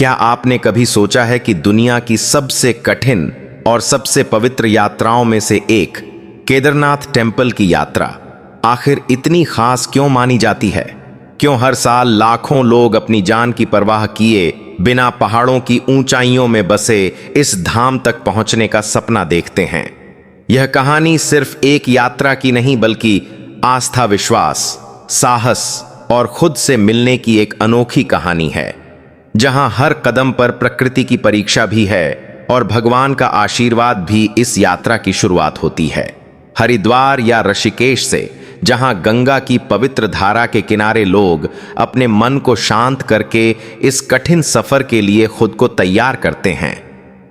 क्या आपने कभी सोचा है कि दुनिया की सबसे कठिन और सबसे पवित्र यात्राओं में से एक केदारनाथ टेम्पल की यात्रा आखिर इतनी खास क्यों मानी जाती है? क्यों हर साल लाखों लोग अपनी जान की परवाह किए बिना पहाड़ों की ऊंचाइयों में बसे इस धाम तक पहुंचने का सपना देखते हैं? यह कहानी सिर्फ एक यात्रा की नहीं, बल्कि आस्था, विश्वास, साहस और खुद से मिलने की एक अनोखी कहानी है, जहां हर कदम पर प्रकृति की परीक्षा भी है और भगवान का आशीर्वाद भी इस यात्रा की शुरुआत होती है। हरिद्वार या ऋषिकेश से, जहां गंगा की पवित्र धारा के किनारे लोग अपने मन को शांत करके इस कठिन सफर के लिए खुद को तैयार करते हैं।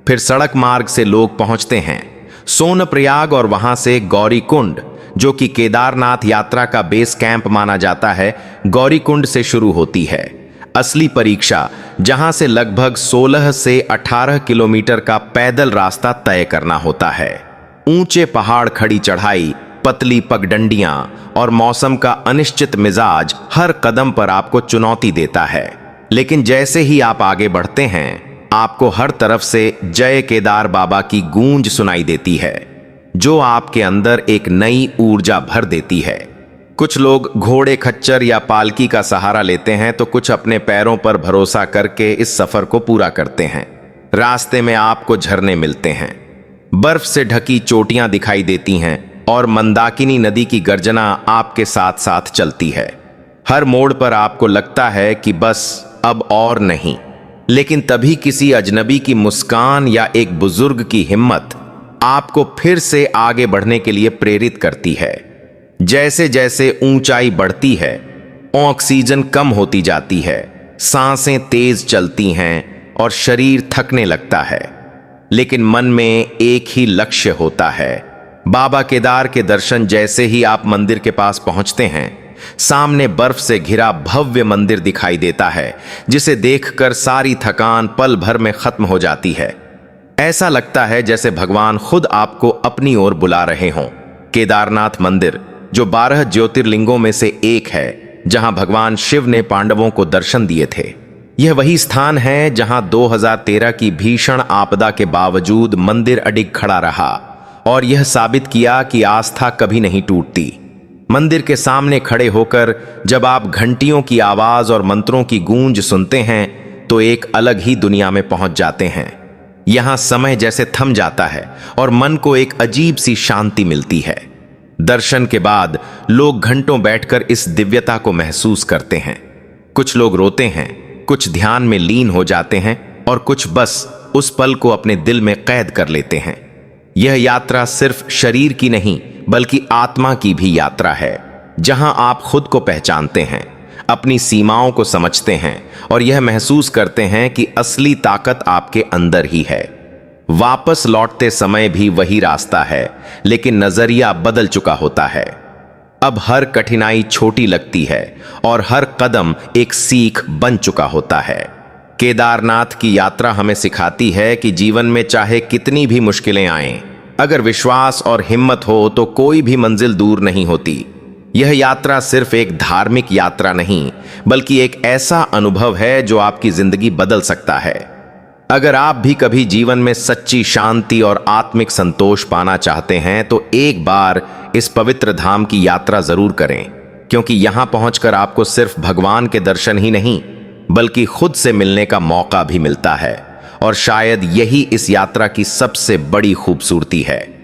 फिर सड़क मार्ग से लोग पहुंचते हैं सोनप्रयाग, और वहां से गौरीकुंड, जो कि केदारनाथ यात्रा का बेस कैंप माना जाता है, गौरीकुंड से शुरू होती है असली परीक्षा, जहां से लगभग 16 से 18 किलोमीटर का पैदल रास्ता तय करना होता है। ऊंचे पहाड़, खड़ी चढ़ाई, पतली पगडंडियां और मौसम का अनिश्चित मिजाज हर कदम पर आपको चुनौती देता है। लेकिन जैसे ही आप आगे बढ़ते हैं, आपको हर तरफ से जय केदार बाबा की गूंज सुनाई देती है, जो आपके अंदर एक नई ऊर्जा भर देती है। कुछ लोग घोड़े, खच्चर या पालकी का सहारा लेते हैं, तो कुछ अपने पैरों पर भरोसा करके इस सफर को पूरा करते हैं। रास्ते में आपको झरने मिलते हैं, बर्फ से ढकी चोटियां दिखाई देती हैं और मंदाकिनी नदी की गर्जना आपके साथ साथ चलती है। हर मोड़ पर आपको लगता है कि बस अब और नहीं, लेकिन तभी किसी अजनबी की मुस्कान या एक बुजुर्ग की हिम्मत आपको फिर से आगे बढ़ने के लिए प्रेरित करती है। जैसे जैसे ऊंचाई बढ़ती है, ऑक्सीजन कम होती जाती है, सांसें तेज चलती हैं और शरीर थकने लगता है, लेकिन मन में एक ही लक्ष्य होता है, बाबा केदार के दर्शन। जैसे ही आप मंदिर के पास पहुंचते हैं, सामने बर्फ से घिरा भव्य मंदिर दिखाई देता है, जिसे देखकर सारी थकान पल भर में खत्म हो जाती है। ऐसा लगता है जैसे भगवान खुद आपको अपनी ओर बुला रहे हों। केदारनाथ मंदिर, जो 12 ज्योतिर्लिंगों में से एक है, जहां भगवान शिव ने पांडवों को दर्शन दिए थे, यह वही स्थान है जहां 2013 की भीषण आपदा के बावजूद मंदिर अडिग खड़ा रहा और यह साबित किया कि आस्था कभी नहीं टूटती। मंदिर के सामने खड़े होकर जब आप घंटियों की आवाज और मंत्रों की गूंज सुनते हैं, तो एक अलग ही दुनिया में पहुंच जाते हैं। यहां समय जैसे थम जाता है और मन को एक अजीब सी शांति मिलती है। दर्शन के बाद लोग घंटों बैठकर इस दिव्यता को महसूस करते हैं। कुछ लोग रोते हैं, कुछ ध्यान में लीन हो जाते हैं और कुछ बस उस पल को अपने दिल में कैद कर लेते हैं। यह यात्रा सिर्फ शरीर की नहीं, बल्कि आत्मा की भी यात्रा है, जहां आप खुद को पहचानते हैं, अपनी सीमाओं को समझते हैं और यह महसूस करते हैं कि असली ताकत आपके अंदर ही है। वापस लौटते समय भी वही रास्ता है, लेकिन नजरिया बदल चुका होता है। अब हर कठिनाई छोटी लगती है और हर कदम एक सीख बन चुका होता है। केदारनाथ की यात्रा हमें सिखाती है कि जीवन में चाहे कितनी भी मुश्किलें आएं, अगर विश्वास और हिम्मत हो तो कोई भी मंजिल दूर नहीं होती। यह यात्रा सिर्फ एक धार्मिक यात्रा नहीं, बल्कि एक ऐसा अनुभव है जो आपकी जिंदगी बदल सकता है। अगर आप भी कभी जीवन में सच्ची शांति और आत्मिक संतोष पाना चाहते हैं, तो एक बार इस पवित्र धाम की यात्रा जरूर करें, क्योंकि यहां पहुंचकर आपको सिर्फ भगवान के दर्शन ही नहीं, बल्कि खुद से मिलने का मौका भी मिलता है। और शायद यही इस यात्रा की सबसे बड़ी खूबसूरती है।